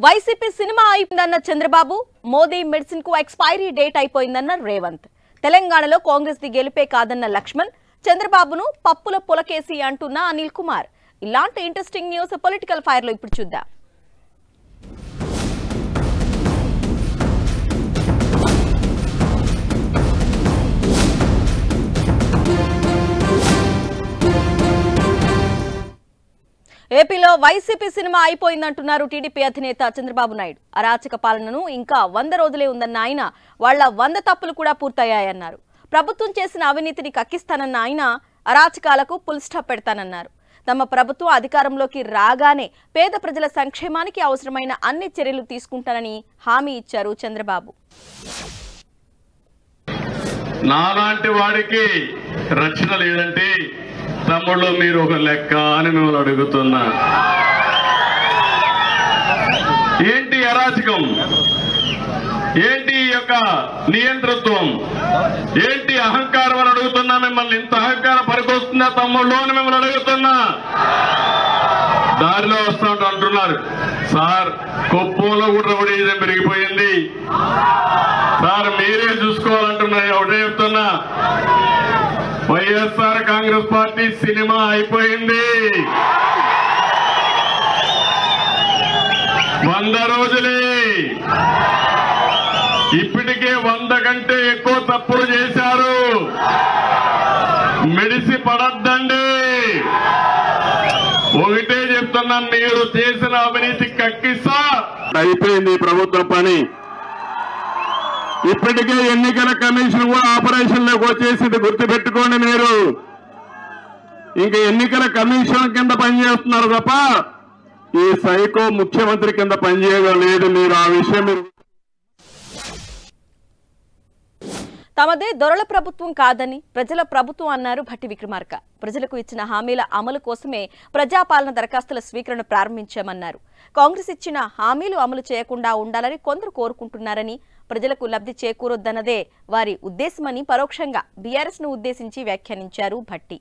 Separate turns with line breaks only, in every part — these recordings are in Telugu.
వైసీపీ సినిమా అయిపోయిందన్న చంద్రబాబు, మోదీ మెడిసిన్ కు ఎక్స్పైరీ డేట్ అయిపోయిందన్న రేవంత్, తెలంగాణలో కాంగ్రెస్ ది గెలుపే కాదన్న లక్ష్మణ్, చంద్రబాబును పప్పుల పులకేసి అంటున్న అనిల్ కుమార్. ఇలాంటి ఇంట్రెస్టింగ్ న్యూస్ పొలిటికల్ ఫైర్ లో ఇప్పుడు చూద్దాం. ఏపీలో వైసీపీ సినిమా అయిపోయిందంటున్నారు టీడీపీ అధినేత చంద్రబాబు నాయుడు. అరాచక పాలనను ఇంకా 100 రోజులే ఉందన్న ఆయన, వాళ్ల 100 తప్పులు కూడా పూర్తయ్యాయన్నారు. ప్రభుత్వం చేసిన అవినీతిని కక్కిస్తానన్న ఆయన, అరాచకాలకు ఫుల్ స్టాప్ పెడతానన్నారు. తమ ప్రభుత్వం అధికారంలోకి రాగానే పేద ప్రజల సంక్షేమానికి అవసరమైన అన్ని చర్యలు తీసుకుంటానని హామీ ఇచ్చారు చంద్రబాబు.
నాలాంటి వాడికి రక్షణ లేదంటే తమ్ముళ్ళు మీరు ఒక లెక్క అని మిమ్మల్ని అడుగుతున్నా. ఏంటి అరాచకం, ఏంటి యొక్క నియంతృత్వం, ఏంటి అహంకారం అని అడుగుతున్నా. మిమ్మల్ని ఇంత అహంకారం పనికొస్తుందా తమ్ముళ్ళు అని మిమ్మల్ని అడుగుతున్నా. దారిలో వస్తా అంటున్నారు, సార్ కుప్పంలో కూడా రౌడీజం పెరిగిపోయింది సార్, మీరే చూసుకోవాలంటున్నారు. ఒకటే చెప్తున్నా, వైఎస్ఆర్ కాంగ్రెస్ పార్టీ సినిమా అయిపోయింది. 100 రోజులే. ఇప్పటికే 100 కంటే ఎక్కువ తప్పులు చేశారు. మెడిసి పడద్దండి. ఒకటే చెప్తున్నా, మీరు చేసిన అవినీతి కక్కిస్తా. అయిపోయింది ప్రభుత్వ పని. ఇప్పటికే ఎన్నికల కమిషన్ కూడా ఆపరేషన్ లోకి వచ్చేసింది, గుర్తుపెట్టుకోండి. మీరు ఇంకా ఎన్నికల కమిషన్ కింద పనిచేస్తున్నారు తప్ప ఈ సైకో ముఖ్యమంత్రి కింద పనిచేయడం లేదు. మీరు ఆ విషయం
తమదే దొరల ప్రభుత్వం కాదని ప్రజల ప్రభుత్వం అన్నారు భట్టి విక్రమార్క. ప్రజలకు ఇచ్చిన హామీల అమలు కోసమే ప్రజాపాలన దరఖాస్తుల స్వీకరణ ప్రారంభించామన్నారు. కాంగ్రెస్ ఇచ్చిన హామీలు అమలు చేయకుండా ఉండాలని కొందరు కోరుకుంటున్నారని, ప్రజలకు లబ్ధి చేకూరొద్దన్నదే వారి ఉద్దేశమని పరోక్షంగా బీఆర్ఎస్ ను ఉద్దేశించి వ్యాఖ్యానించారు భట్టి.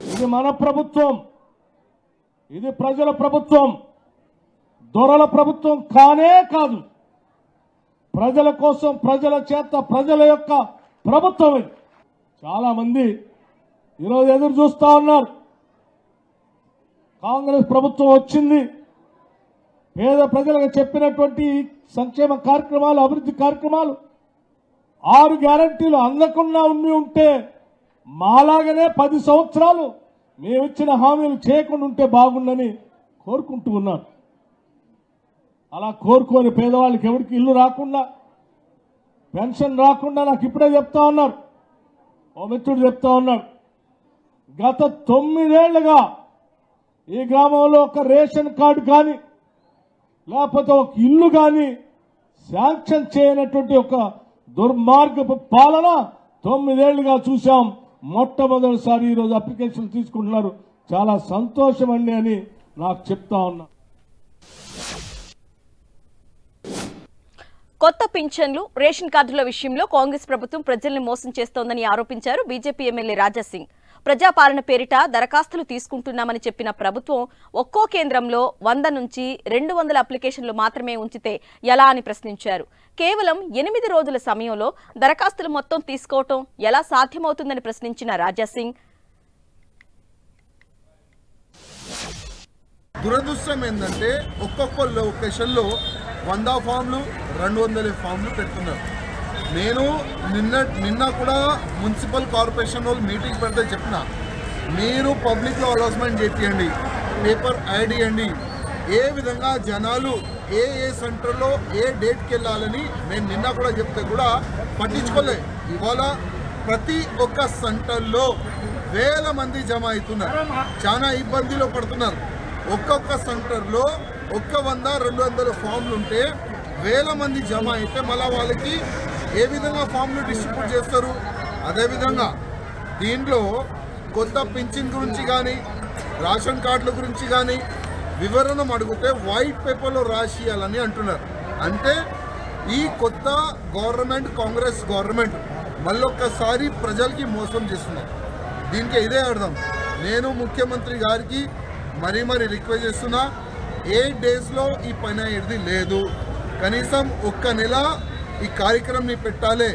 ఇది మన ప్రభుత్వం, ఇది ప్రజల ప్రభుత్వం, దొరల ప్రభుత్వం కానే కాదు. ప్రజల కోసం, ప్రజల చేత, ప్రజల యొక్క ప్రభుత్వం ఇది. చాలా మంది ఈరోజు ఎదురు చూస్తా ఉన్నారు. కాంగ్రెస్ ప్రభుత్వం వచ్చింది, పేద ప్రజలకు చెప్పినటువంటి సంక్షేమ కార్యక్రమాలు, అభివృద్ధి కార్యక్రమాలు, 6 గ్యారంటీలు అందకుండా ఉంటే మాలాగనే 10 సంవత్సరాలు మేమిచ్చిన హామీలు చేయకుండా ఉంటే బాగుండని కోరుకుంటూ ఉన్నారు. అలా కోరుకోని పేదవాళ్ళకి ఎవరికి ఇల్లు రాకుండా, పెన్షన్ రాకుండా నాకు ఇప్పుడే చెప్తా ఉన్నారు, ఓ మిత్రుడు చెప్తా ఉన్నాడు, గత 9 ఏళ్లుగా ఈ గ్రామంలో ఒక రేషన్ కార్డు కానీ లేకపోతే ఒక ఇల్లు కానీ శాంక్షన్ చేయనటువంటి ఒక దుర్మార్గపు పాలన 9 ఏళ్లుగా చూశాం. మొట్టమొదటిసారి ఈరోజు అప్లికేషన్ తీసుకుంటున్నారు. చాలా సంతోషం అండి అని నాకు చెప్తా ఉన్నా.
కొత్త పింఛన్లు, రేషన్ కార్డుల విషయంలో కాంగ్రెస్ ప్రభుత్వం ప్రజల్ని మోసం చేస్తోందని ఆరోపించారు బీజేపీ ఎమ్మెల్యే రాజాసింగ్. ప్రజాపాలన పేరిట దరఖాస్తులు తీసుకుంటున్నామని చెప్పిన ప్రభుత్వం ఒక్కో కేంద్రంలో 100 నుంచి 200 అప్లికేషన్లు మాత్రమే ఉంచితే ఎలా అని ప్రశ్నించారు. కేవలం 8 రోజుల సమయంలో దరఖాస్తులు మొత్తం తీసుకోవటం ఎలా సాధ్యమవుతుందని ప్రశ్నించిన రాజాసింగ్,
దురదృష్టం ఏంటంటే ఒక్కొక్క లొకేషన్లో 100 ఫామ్లు, 200 ఫామ్లు పెడుతున్నారు. నేను నిన్న కూడా మున్సిపల్ కార్పొరేషన్ వాళ్ళు మీటింగ్ పెడితే చెప్పిన, మీరు పబ్లిక్లో అనౌన్స్మెంట్ చేయండి, పేపర్ యాడ్ చేయండి, ఏ విధంగా జనాలు ఏ సెంటర్లో ఏ డేట్కి వెళ్ళాలని నేను నిన్న కూడా చెప్తే కూడా పట్టించుకోలే. ఇవాళ ప్రతి ఒక్క సెంటర్లో వేల మంది జమ అవుతున్నారు, చాలా ఇబ్బందిలో పడుతున్నారు. ఒక్కొక్క సెంటర్లో 100-200 ఫామ్లు ఉంటే వేల మంది జమ అయితే మళ్ళీ వాళ్ళకి ఏ విధంగా ఫామ్లు డిస్ట్రిబ్యూట్ చేస్తారు? అదేవిధంగా దీంట్లో కొత్త పింఛన్ గురించి కానీ, రేషన్ కార్డుల గురించి కానీ వివరణ అడిగితే వైట్ పేపర్లో రాసియాలని అంటున్నారు. అంటే ఈ కొత్త గవర్నమెంట్, కాంగ్రెస్ గవర్నమెంట్ మళ్ళొక్కసారి ప్రజలకి మోసం చేస్తున్నారు. దీనికి ఇదే అర్థం. నేను ముఖ్యమంత్రి గారికి మరీ రిక్వెస్ట్ చేస్తున్నా, 8 డేస్లో ఈ పని అయ్యేది లేదు. కనీసం ఒక్క నెల ఈ కార్యక్రమంని పెట్టాలి.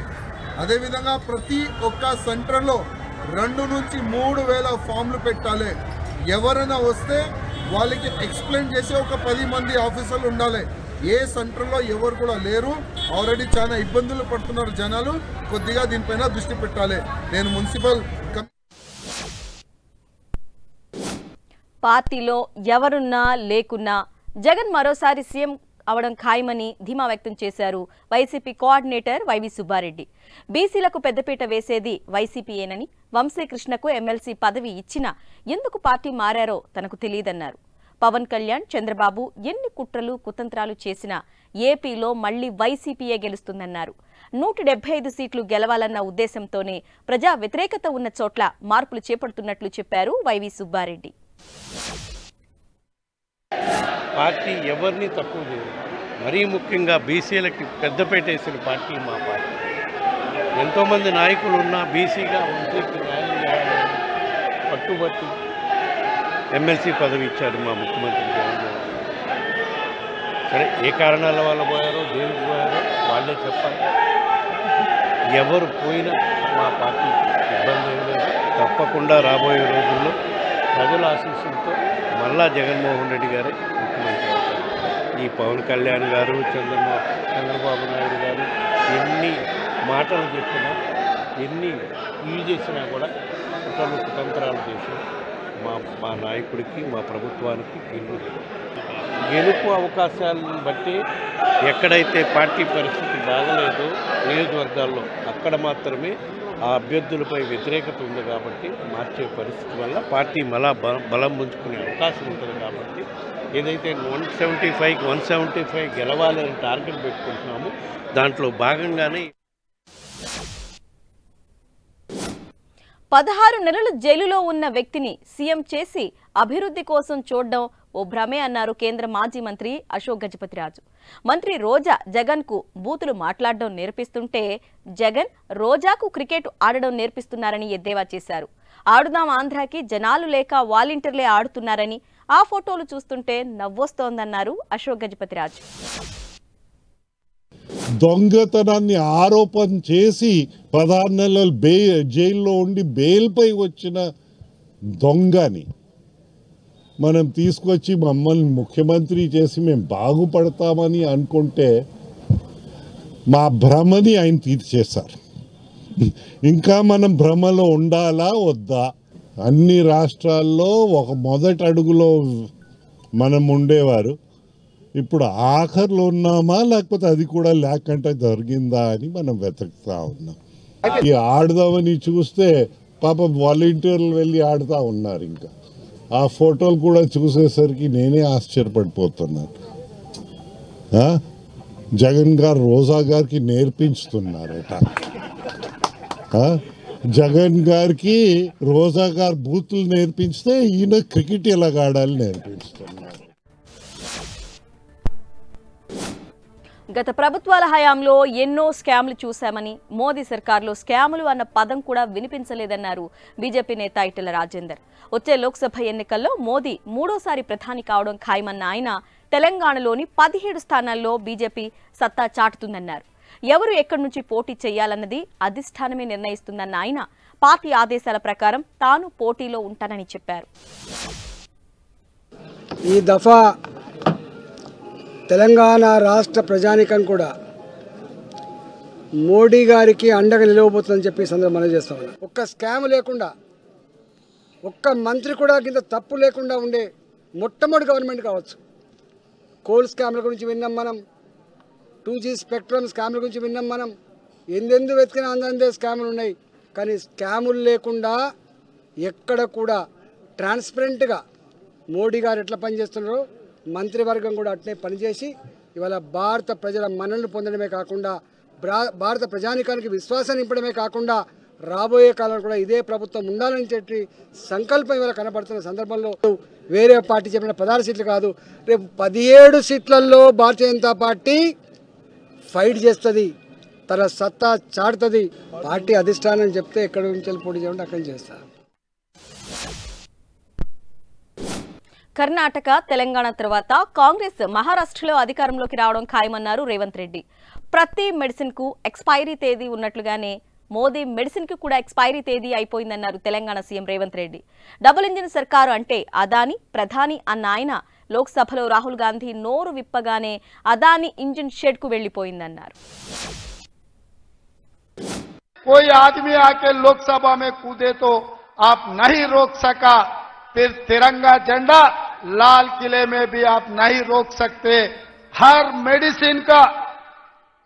అదేవిధంగా ప్రతి ఒక్క సెంటర్లో 2 నుంచి 3 వేల ఫామ్లు పెట్టాలి. ఎవరైనా వస్తే వాళ్ళకి ఎక్స్ప్లెయిన్ చేసే ఒక 10 మంది ఆఫీసర్లు ఉండాలి. ఏ సెంటర్లో ఎవరు కూడా లేరు. ఆల్రెడీ చాలా ఇబ్బందులు పడుతున్నారు జనాలు. కొద్దిగా దీనిపైన దృష్టి పెట్టాలి. నేను మున్సిపల్
పార్టీలో ఎవరున్నా లేకున్నా జగన్ మరోసారి సీఎం అవడం ఖాయమని ధీమా వ్యక్తం చేశారు వైసీపీ కోఆర్డినేటర్ వైవి సుబ్బారెడ్డి. బీసీలకు పెద్దపీట వేసేది వైసీపీయేనని, వంశీకృష్ణకు ఎమ్మెల్సీ పదవి ఇచ్చినా ఎందుకు పార్టీ మారారో తనకు తెలియదన్నారు. పవన్ కళ్యాణ్, చంద్రబాబు ఎన్ని కుట్రలు కుతంత్రాలు చేసినా ఏపీలో మళ్లీ వైసీపీయే గెలుస్తుందన్నారు. 175 సీట్లు గెలవాలన్న ఉద్దేశంతోనే ప్రజా వ్యతిరేకత ఉన్న చోట్ల మార్పులు చేపడుతున్నట్లు చెప్పారు వైవి సుబ్బారెడ్డి.
పార్టీ ఎవరిని తక్కువ చేయదు. మరీ ముఖ్యంగా బీసీలకి పెద్దపేట వేసిన పార్టీ మా పార్టీ. ఎంతోమంది నాయకులు ఉన్నా బీసీగా వంశీకి న్యాయం చేయాలని పట్టుబట్టి ఎమ్మెల్సీ పదవి ఇచ్చారు మా ముఖ్యమంత్రి జగన్మోహన్. సరే, ఏ కారణాల వల్ల పోయారో దేనికి పోయారో వాళ్ళే చెప్పాలి. ఎవరు పోయినా మా పార్టీ ఇబ్బంది ఏం లేదు. తప్పకుండా రాబోయే రోజుల్లో ప్రజల ఆశీస్సులతో మళ్ళా జగన్మోహన్ రెడ్డి గారే ముఖ్యమంత్రి అవుతారు. ఈ పవన్ కళ్యాణ్ గారు, చంద్రబాబు నాయుడు గారు ఎన్ని మాటలు చెప్పినా, ఎన్ని ఇవి చేసినా కూడా కుట్రలు కుతంత్రాలు చేసి మా నాయకుడికి, మా ప్రభుత్వానికి గెలుపు అవకాశాలను బట్టి ఎక్కడైతే పార్టీ పరిస్థితి బాగలేదో నియోజకవర్గాల్లో అక్కడ మాత్రమే ఆ అభ్యర్థులపై వ్యతిరేకత ఉంది. కాబట్టి మార్చే పరిస్థితి వల్ల పార్టీ మళ్ళా బలం పుంజుకునే అవకాశం ఉంటుంది. కాబట్టి ఏదైతే 175 గెలవాలని టార్గెట్ పెట్టుకుంటున్నామో దాంట్లో భాగంగానే
16 నెలలు జైలులో ఉన్న వ్యక్తిని సీఎం చేసి అభివృద్ధి కోసం చూడడం ఓ భ్రమే అన్నారు కేంద్ర మాజీ మంత్రి అశోక్ గజపతిరాజు. మంత్రి రోజా జగన్ కు బూతులు మాట్లాడడం నేర్పిస్తుంటే జగన్ రోజాకు క్రికెట్ ఆడడం నేర్పిస్తున్నారని ఎద్దేవా చేశారు. ఆడుదాం ఆంధ్రాకి జనాలు లేక వాలంటీర్లే ఆడుతున్నారని, ఆ ఫోటోలు చూస్తుంటే నవ్వొస్తోందన్నారు అశోక్ గజపతిరాజు.
దొంగతనాన్ని ఆరోపణ చేసి 16 నెలలు జైల్లో ఉండి బెయిల్పై వచ్చిన దొంగని మనం తీసుకొచ్చి మమ్మల్ని ముఖ్యమంత్రి చేసి మేము బాగుపడతామని అనుకుంటే మా భ్రమని ఆయన తీర్చేశారు. ఇంకా మనం భ్రమలో ఉండాలా వద్దా? అన్ని రాష్ట్రాల్లో ఒక మొదటి అడుగులో మనం ఉండేవారు. ఇప్పుడు ఆఖర్లో ఉన్నామా లేకపోతే అది కూడా లేకుండా జరిగిందా అని మనం వెతుకుతా ఉన్నాం. ఈ ఆడదామని చూస్తే పాప వాలంటీర్లు వెళ్ళి ఆడుతూ ఉన్నారు. ఇంకా ఆ ఫోటోలు కూడా చూసేసరికి నేనే ఆశ్చర్యపడిపోతున్నాను. జగన్ గారు రోజా గారికి నేర్పించుతున్నారట. జగన్ గారికి రోజా గారు బూతులు నేర్పించితే ఈయన క్రికెట్ ఎలాగ ఆడాలి నేర్పిస్తున్నారు.
గత ప్రభుత్వాల హయాంలో ఎన్నో స్కామ్లు చూశామని, మోదీ సర్కార్లో స్కాములు అన్న పదం కూడా వినిపించలేదన్నారు బీజేపీ నేత ఈటెల రాజేందర్. వచ్చే లోక్సభ ఎన్నికల్లో మోదీ మూడోసారి ప్రధాని కావడం ఖాయమన్న ఆయన తెలంగాణలోని 17 స్థానాల్లో బీజేపీ సత్తా చాటుతుందన్నారు. ఎవరు ఎక్కడి నుంచి పోటీ చేయాలన్నది అధిష్టానమే నిర్ణయిస్తుందన్న ఆయన పార్టీ ఆదేశాల ప్రకారం తాను పోటీలో ఉంటానని చెప్పారు.
ఈ దఫా తెలంగాణ రాష్ట్ర ప్రజానికం కూడా మోడీ గారికి అండగా నిలవబోతుందని చెప్పి సందర్భం మనం చేస్తా ఉన్నాం. ఒక్క స్కామ్ లేకుండా, ఒక్క మంత్రి కూడా కింద తప్పు లేకుండా ఉండే మొట్టమొదటి గవర్నమెంట్ కావచ్చు. కోల్ స్కామ్ల గురించి విన్నాం మనం, 2G స్పెక్ట్రమ్ స్కామ్ల గురించి విన్నాం మనం. ఎందెందు వెతికినా అందందే స్కాములు ఉన్నాయి. కానీ స్కాములు లేకుండా ఎక్కడ కూడా ట్రాన్స్పరెంట్గా మోడీ గారు ఎట్లా పనిచేస్తున్నారో మంత్రివర్గం కూడా అట్లే పనిచేసి ఇవాళ భారత ప్రజల మన్ననలు పొందడమే కాకుండా భారత ప్రజానికానికి విశ్వాసాన్ని నింపడమే కాకుండా రాబోయే కాలంలో కూడా ఇదే ప్రభుత్వం ఉండాలని చెప్పి సంకల్పం ఇవాళ కనబడుతున్న సందర్భంలో వేరే పార్టీ చెప్పిన 16 సీట్లు కాదు, రేపు 17 సీట్లలో భారతీయ జనతా పార్టీ ఫైట్ చేస్తుంది, తన సత్తా చాటుతుంది. పార్టీ అధిష్టానం చెప్తే ఎక్కడి నుంచి పోటీ చేయండి అక్కడి నుంచి చేస్తారు.
కర్ణాటక, తెలంగాణ తర్వాత కాంగ్రెస్ మహారాష్ట్రలో అధికారంలోకి రావడం ఖాయమన్నారు రేవంత్ రెడ్డి. ప్రతి మెడిసిన్ కు ఎక్స్పైరీ తేదీ ఉన్నట్లుగానే మోదీ మెడిసిన్ కు కూడా ఎక్స్పైరీ తేదీ అయిపోయిందన్నారు Telangana CM Revanth Reddy. Double engine సర్కారు అంటే అదాని, ప్రధాని అన్న ఆయన లోక్సభలో రాహుల్ గాంధీ నోరు విప్పగానే అదాని ఇంజిన్ షెడ్ కు వెళ్లిపోయిందన్నారు.
कोई आदमी आके लोकसभा में कूदे तो आप नहीं रोक सका, फिर तिरंगा झंडा लाल किले में भी आप नहीं रोक सकते। हर मेडिसिन का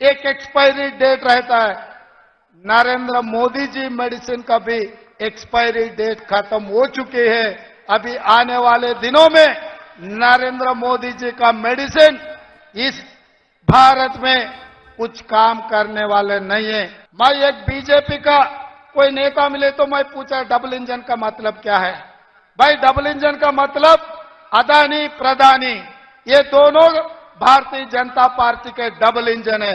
एक एक्सपायरी डेट रहता है। नरेंद्र मोदी जी मेडिसिन का भी एक्सपायरी डेट खत्म हो चुकी है। अभी आने वाले दिनों में नरेंद्र मोदी जी का मेडिसिन इस भारत में कुछ काम करने वाले नहीं है। मैं एक बीजेपी का कोई नेता मिले तो मैं पूछा डबल इंजन का मतलब क्या है। भाई डबल इंजन का मतलब अदानी प्रधानी ये दोनों भारतीय जनता पार्टी के डबल इंजन है।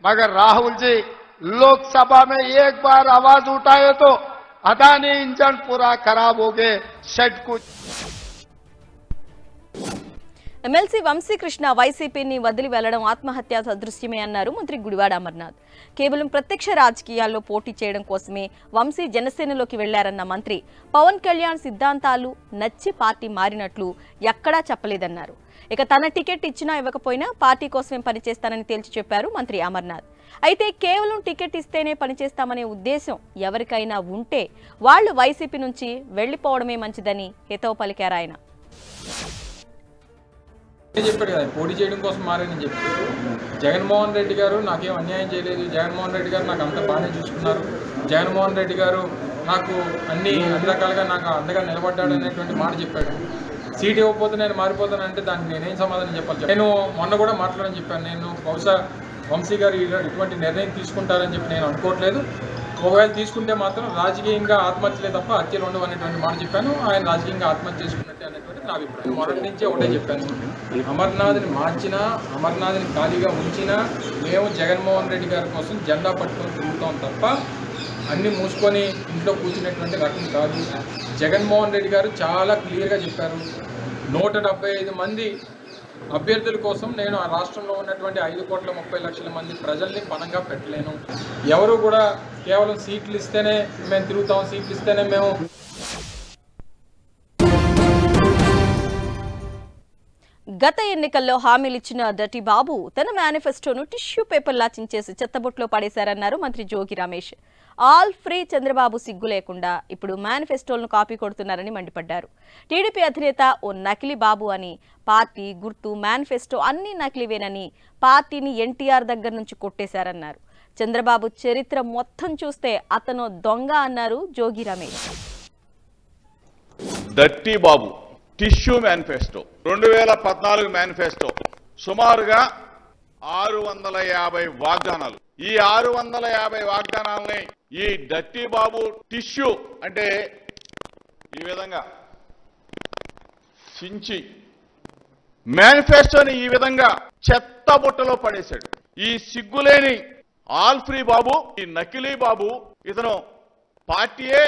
मगर राहुल जी लोकसभा में एक बार आवाज उठाए तो अदानी इंजन पूरा खराब हो गए, शेड कुछ।
ఎమ్మెల్సీ వంశీకృష్ణ వైసీపీని వదిలి వెళ్లడం ఆత్మహత్య సదృశ్యమే అన్నారు మంత్రి గుడివాడ అమర్నాథ్. కేవలం ప్రత్యక్ష రాజకీయాల్లో పోటీ చేయడం కోసమే వంశీ జనసేనలోకి వెళ్లారన్న మంత్రి పవన్ కళ్యాణ్ సిద్ధాంతాలు నచ్చి పార్టీ మారినట్లు ఎక్కడా చెప్పలేదన్నారు. ఇక తన టికెట్ ఇచ్చినా ఇవ్వకపోయినా పార్టీ కోసమే పనిచేస్తానని తేల్చి చెప్పారు మంత్రి అమర్నాథ్. అయితే కేవలం టికెట్ ఇస్తేనే పనిచేస్తామనే ఉద్దేశం ఎవరికైనా ఉంటే వాళ్లు వైసీపీ నుంచి వెళ్లిపోవడమే మంచిదని హితవు పలికారు ఆయన.
చెప్పాడు కదా పోటీ చేయడం కోసం మారని చెప్పి. జగన్మోహన్ రెడ్డి గారు నాకేం అన్యాయం చేయలేదు, జగన్మోహన్ రెడ్డి గారు నాకు అంత బాగానే చూసుకున్నారు, జగన్మోహన్ రెడ్డి గారు నాకు అన్ని రకాలుగా నాకు అండగా నిలబడ్డాడు అనేటువంటి మాట చెప్పాడు. సీట్ ఇవ్వకపోతే నేను మారిపోతానంటే దానికి నేనేం సమాధానం చెప్పాలి. నేను మొన్న కూడా మాట్లాడని చెప్పాను. నేను బహుశా వంశీ గారు ఇటువంటి నిర్ణయం తీసుకుంటారని చెప్పి నేను అనుకోవట్లేదు. ఒకవేళ తీసుకుంటే మాత్రం రాజకీయంగా ఆత్మహత్యలే తప్ప హత్యలు ఉండవు అనేటువంటి మాట చెప్పాను. ఆయన రాజకీయంగా ఆత్మహత్య చేసుకున్నట్టే అనేటువంటి నా అభిప్రాయం. మొదటి నుంచే ఒకటే చెప్పాను, అమర్నాథ్ని మార్చినా అమర్నాథ్ని ఖాళీగా ఉంచినా మేము జగన్మోహన్ రెడ్డి గారి కోసం జెండా పట్టుకొని తిరుగుతాం తప్ప అన్నీ మూసుకొని ఇంట్లో కూర్చున్నటువంటి రకం కాదు. జగన్మోహన్ రెడ్డి గారు చాలా క్లియర్గా చెప్పారు, 175 మంది అభ్యర్థుల కోసం నేను ఆ రాష్ట్రంలో ఉన్నటువంటి 5,30,00,000 మంది ప్రజల్ని పణంగా పెట్టలేను. ఎవరు కూడా కేవలం సీట్లు ఇస్తేనే మేము తిరుగుతాం, సీట్లు ఇస్తేనే మేము.
గత ఎన్నికల్లో హామీలిచ్చిన డర్టీ బాబు తన మేనిఫెస్టోను టిష్యూ పేపర్లా చించేసి చెత్తబుట్లో పడేశారన్నారు మంత్రి జోగి రమేష్. ఆల్ ఫ్రీ చంద్రబాబు సిగ్గు లేకుండా ఇప్పుడు మేనిఫెస్టోలను కాపీ కొడుతున్నారని మండిపడ్డారు. టీడీపీ అధినేత ఓ నకిలీ బాబు అని, పార్టీ గుర్తు మేనిఫెస్టో అన్ని నకిలీవేనని పార్టీని ఎన్టీఆర్ దగ్గర నుంచి కొట్టేశారన్నారు. చంద్రబాబు చరిత్ర మొత్తం చూస్తే అతను దొంగ అన్నారు జోగి రమేష్.
డర్టీ బాబు టిష్యూ మేనిఫెస్టో 2014 మేనిఫెస్టో సుమారుగా 650 వాగ్దానాలు. ఈ 650 వాగ్దానాలని ఈ డర్టీ బాబు టిష్యూ అంటే ఈ విధంగా చించి మేనిఫెస్టోని ఈ విధంగా చెత్త బుట్టలో పడేశాడు. ఈ సిగ్గులేని ఆల్ ఫ్రీ బాబు, ఈ నకిలీ బాబు, ఇతను పార్టీయే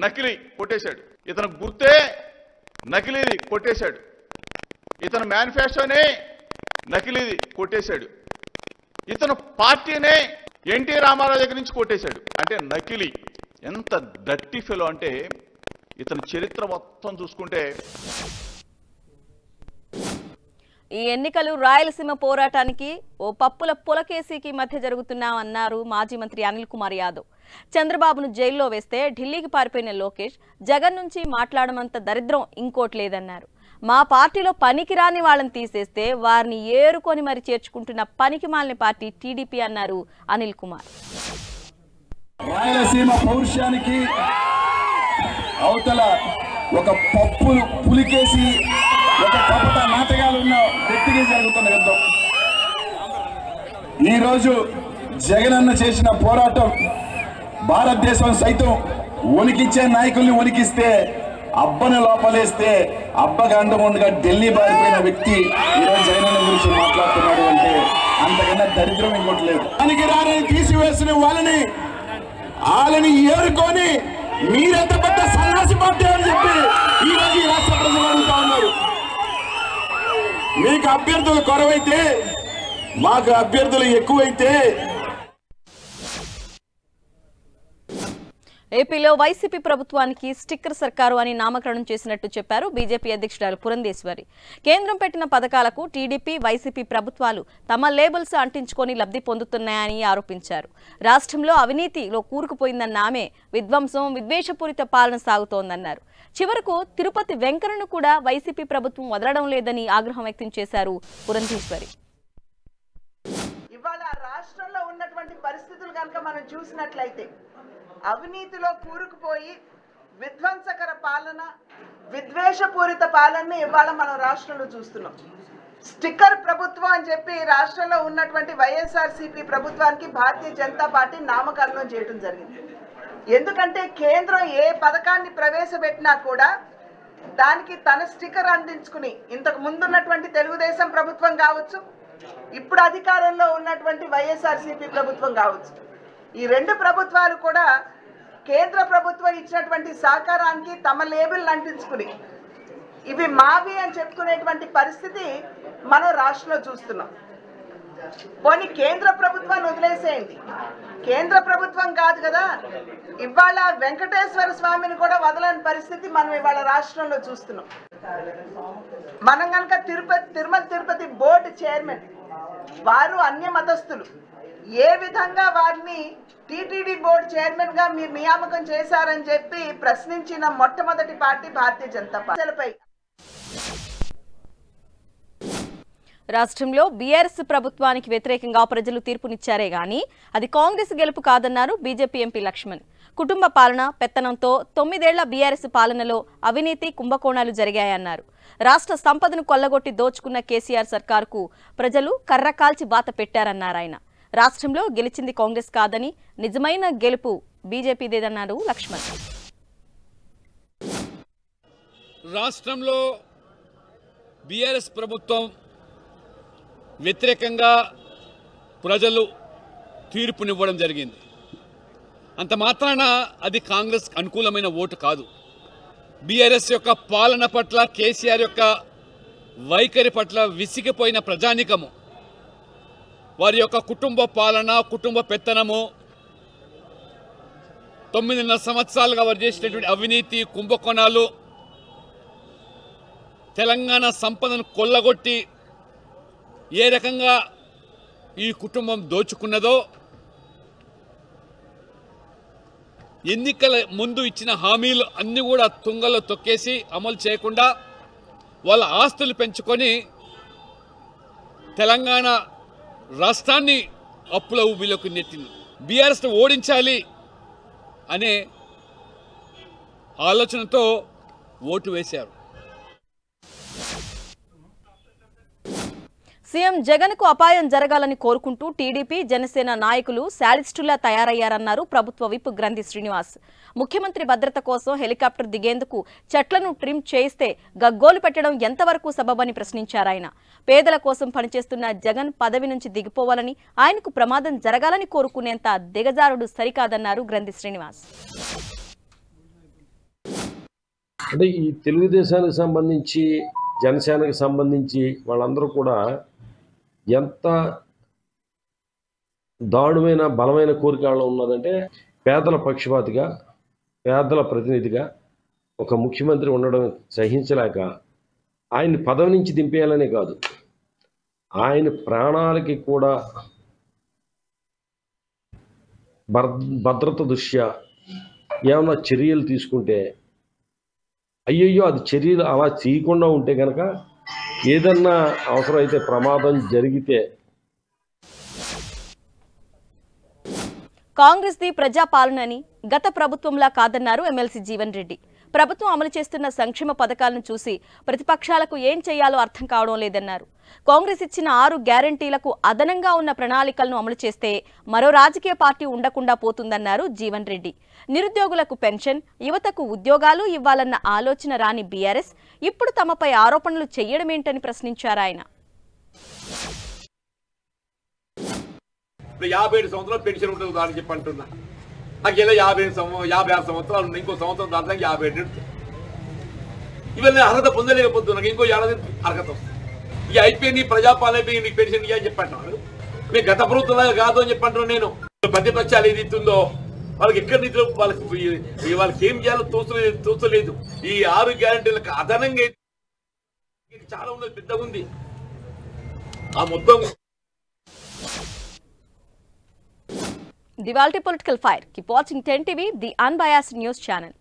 నకిలీ కొట్టేశాడు, ఇతను గుర్తే నకిలీది కొట్టేశాడు, ఇతను మేనిఫెస్టోనే నకిలీది కొట్టేశాడు, ఇతను పార్టీనే ఎన్టీ రామారావు దగ్గర నుంచి కొట్టేశాడు. అంటే నకిలీ. ఎంత డర్టీ ఫెలో అంటే ఇతని చరిత్ర మొత్తం చూసుకుంటే.
ఈ ఎన్నికలు రాయలసీమ పోరాటానికి ఓ పప్పుల పులకేసీకి మధ్య జరుగుతున్నామన్నారు మాజీ మంత్రి అనిల్ కుమార్ యాదవ్. చంద్రబాబును జైల్లో వేస్తే ఢిల్లీకి పారిపోయిన లోకేష్ జగన్ నుంచి మాట్లాడమంత దరిద్రం ఇంకోటి లేదన్నారు. మా పార్టీలో పనికి రాని వాళ్ళని తీసేస్తే వారిని ఏరుకొని మరి చేర్చుకుంటున్న పనికి మాలిన పార్టీ టీడీపీ అన్నారు అనిల్ కుమార్.
రాయలసీమ పౌరుషానికి అవతల ఒక పప్పు పులికేసి ఒక కపట నాటకాలు ఉన్న వ్యక్తికి జరుగుతున్న యుద్ధం. ఈరోజు జగనన్న చేసిన పోరాటం భారతదేశం సైతం వణికించే నాయకుల్ని వణికిస్తే, అబ్బను లోపలేస్తే అబ్బగా అండముండగా ఢిల్లీ బారిపోయిన వ్యక్తి ఈరోజు జగనన్న గురించి మాట్లాడుతున్నాడు అంటే అంతకన్నా దరిద్రం ఇంకోటి లేదు. దానికి రాని తీసివేసిన వాళ్ళని ఏరుకొని మీరెంత పెద్ద సన్నాసి పార్టీ అని చెప్పి ఈరోజు ఈ రాష్ట్ర ప్రజలు అడుగుతా ఉన్నారు. మీకు అభ్యర్థులు కొరవైతే మాకు అభ్యర్థులు ఎక్కువైతే.
ఏపీలో వైసీపీ ప్రభుత్వానికి స్టిక్కర్ సర్కారు అని నామకరణం చేసినట్టు చెప్పారు బీజేపీ అధ్యక్షురాలు పురంధేశ్వరి. కేంద్రం పెట్టిన పథకాలకు టీడీపీ, వైసీపీ ప్రభుత్వాలు తమ లేబుల్స్ అంటించుకొని లబ్ధి పొందుతున్నాయని ఆరోపించారు. రాష్ట్రంలో అవినీతిలో కూరుకుపోయిందన్న ఆమె విధ్వంసం, విద్వేషపూరిత పాలన సాగుతోందన్నారు. చివరకు తిరుపతి వెంకన్నను కూడా వైసీపీ ప్రభుత్వం వదలడం లేదని ఆగ్రహం వ్యక్తం చేశారు పురంధేశ్వరి.
ఇవాళ రాష్ట్రంలో ఉన్నటువంటి పరిస్థితులు కనుక మనం చూసినట్లయితే అవినీతిలో కూరుకుపోయి విధ్వంసకర పాలన, విద్వేషపూరిత పాలనని ఇవాళ మనం రాష్ట్రంలో చూస్తున్నాం. స్టిక్కర్ ప్రభుత్వం అని చెప్పి రాష్ట్రంలో ఉన్నటువంటి వైఎస్ఆర్సీపీ ప్రభుత్వానికి భారతీయ జనతా పార్టీ నామకరణం చేయడం జరిగింది. ఎందుకంటే కేంద్రం ఏ పథకాన్ని ప్రవేశపెట్టినా కూడా దానికి తన స్టిక్కర్ అందించుకుని, ఇంతకు ముందున్నటువంటి తెలుగుదేశం ప్రభుత్వం కావచ్చు, ఇప్పుడు అధికారంలో ఉన్నటువంటి వైఎస్ఆర్సీపీ ప్రభుత్వం కావచ్చు, ఈ రెండు ప్రభుత్వాలు కూడా కేంద్ర ప్రభుత్వం ఇచ్చినటువంటి సహకారానికి తమ లేబుల్ అంటించుకుని ఇవి మావి అని చెప్పుకునేటువంటి పరిస్థితి మనం రాష్ట్రంలో చూస్తున్నాం. పోనీ కేంద్ర ప్రభుత్వాన్ని వదిలేసేయండి, కేంద్ర ప్రభుత్వం కాదు కదా, ఇవాళ వెంకటేశ్వర స్వామిని కూడా వదలని పరిస్థితి మనం ఇవాళ రాష్ట్రంలో చూస్తున్నాం. మనం కనుక తిరుమల తిరుపతి బోర్డు చైర్మన్ వారు అన్య మతస్థులు, ఏ విధంగా వారిని టీటీడీ బోర్డు చైర్మన్ గా మీరు నియామకం చేశారని చెప్పి ప్రశ్నించిన మొట్టమొదటి పార్టీ భారతీయ జనతా పార్టీ.
రాష్ట్రంలో బీఆర్ఎస్ ప్రభుత్వానికి వ్యతిరేకంగా ప్రజలు తీర్పునిచ్చారే గానీ అది కాంగ్రెస్ గెలుపు కాదన్నారు బీజేపీ ఎంపీ లక్ష్మణ్. కుటుంబ పాలన పెత్తనంతో 9 ఏళ్ల బీఆర్ఎస్ పాలనలో అవినీతి, కుంభకోణాలు జరిగాయన్నారు. రాష్ట్ర సంపదను కొల్లగొట్టి దోచుకున్న కేసీఆర్ సర్కారుకు ప్రజలు కర్ర కాల్చి బాత పెట్టారన్నారు ఆయన. రాష్ట్రంలో గెలిచింది కాంగ్రెస్ కాదని, నిజమైన గెలుపు బీజేపీదేదన్నారు లక్ష్మణ్.
రాష్ట్రంలో బీఆర్ఎస్ ప్రభుత్వం వ్యతిరేకంగా ప్రజలు తీర్పునివ్వడం జరిగింది. అంత మాత్రాన అది కాంగ్రెస్ అనుకూలమైన ఓటు కాదు. బీఆర్ఎస్ యొక్క పాలన పట్ల, కేసీఆర్ యొక్క వైఖరి పట్ల విసిగిపోయిన ప్రజానికము, వారి యొక్క కుటుంబ పాలన, కుటుంబ పెత్తనము, 9.5 సంవత్సరాలుగా వారు చేసినటువంటి అవినీతి, కుంభకోణాలు, తెలంగాణ సంపదను కొల్లగొట్టి ఏ రకంగా ఈ కుటుంబం దోచుకున్నదో, ఎన్నికల ముందు ఇచ్చిన హామీలు అన్నీ కూడా తుంగలో తొక్కేసి అమలు చేయకుండా వాళ్ళ ఆస్తులు పెంచుకొని తెలంగాణ రాష్ట్రాన్ని అప్పుల ఊబిలోకి నెట్టింది. బీఆర్ఎస్ను ఓడించాలి అనే ఆలోచనతో ఓటు వేశారు.
సీఎం జగన్ కు అపాయం జరగాలని కోరుకుంటూ టీడీపీ, జనసేన నాయకులు శాడిస్టులా తయారయ్యారన్నారు ప్రభుత్వ విప్ గ్రంథి శ్రీనివాస్. ముఖ్యమంత్రి భద్రత కోసం హెలికాప్టర్ దిగేందుకు చెట్లను ట్రిమ్ చేయిస్తే గగ్గోలు పెట్టడం ఎంతవరకు సబబని ప్రశ్నించారాయన. పేదల కోసం పనిచేస్తున్న జగన్ పదవి నుంచి దిగిపోవాలని, ఆయనకు ప్రమాదం జరగాలని కోరుకునేంత దిగజారుడు సరికాదన్నారు గ్రంథి శ్రీనివాస్.
అంటే ఈ తెలుగుదేశానికి సంబంధించి, జనసేనకు సంబంధించి వాళ్ళందరూ కూడా ఎంత దారుణమైన బలమైన కోరికలో ఉన్నదంటే, పేదల పక్షపాతిగా, పేదల ప్రతినిధిగా ఒక ముఖ్యమంత్రి ఉండడం సహించలేక ఆయన్ని పదవి నుంచి దింపేయాలనే కాదు, ఆయన ప్రాణాలకి కూడా భద్రత దృష్ట్యా ఏమైనా చర్యలు తీసుకుంటే, అయ్యయ్యో అది చర్యలు అలా చేయకుండా ఉంటే కనుక ఏదన్నా అవసరమైతే ప్రమాదం జరిగితే.
కాంగ్రెస్ ది ప్రజాపాలనని గత ప్రభుత్వంలా కాదన్నారు ఎమ్మెల్సీ జీవన్ రెడ్డి. ప్రభుత్వం అమలు చేస్తున్న సంక్షేమ పథకాలను చూసి ప్రతిపక్షాలకు ఏం చేయాలో అర్థం కావడం లేదన్నారు. కాంగ్రెస్ ఇచ్చిన 6 గ్యారంటీలకు అదనంగా ఉన్న ప్రణాళికలను అమలు చేస్తే మరో రాజకీయ పార్టీ ఉండకుండా పోతుందన్నారు జీవన్ రెడ్డి. నిరుద్యోగులకు పెన్షన్, యువతకు ఉద్యోగాలు ఇవ్వాలన్న ఆలోచన రాని బీఆర్ఎస్ ఇప్పుడు తమపై ఆరోపణలు చేయడమేంటని ప్రశ్నించారు ఆయన.
57 సంవత్సరాలు పెన్షన్ ఉంటుంది దానికి చెప్పి అంటున్నా. నాకు ఇలా 56 సంవత్సరాలు, ఇంకో సంవత్సరం దాటానికి 57. ఇవన్నీ అర్హత పొందలేకపోతున్నా, ఇంకో ఏడాది అర్హత వస్తుంది. ఇక అయిపోయింది ప్రజాపాలన అయిపోయి నీకు పెన్షన్ ఇవ్వని చెప్పంటున్నారు. మేము గత ప్రభుత్వంలాగా కాదు అని చెప్పంటున్నాను. నేను ప్రతిపక్షాలు ఏది ఇస్తుందో వాళ్ళకి ఎక్కడ నిధులు వాళ్ళకి ఏం చేయాలో తోచలేదు. ఈ 6 గ్యారెంటీలకు అదనంగా చాలా ఉన్నది, పెద్దగా ఉంది. ఆ మొత్తం
దివాల్టీ political fire. Keep watching 10 TV, the unbiased news channel.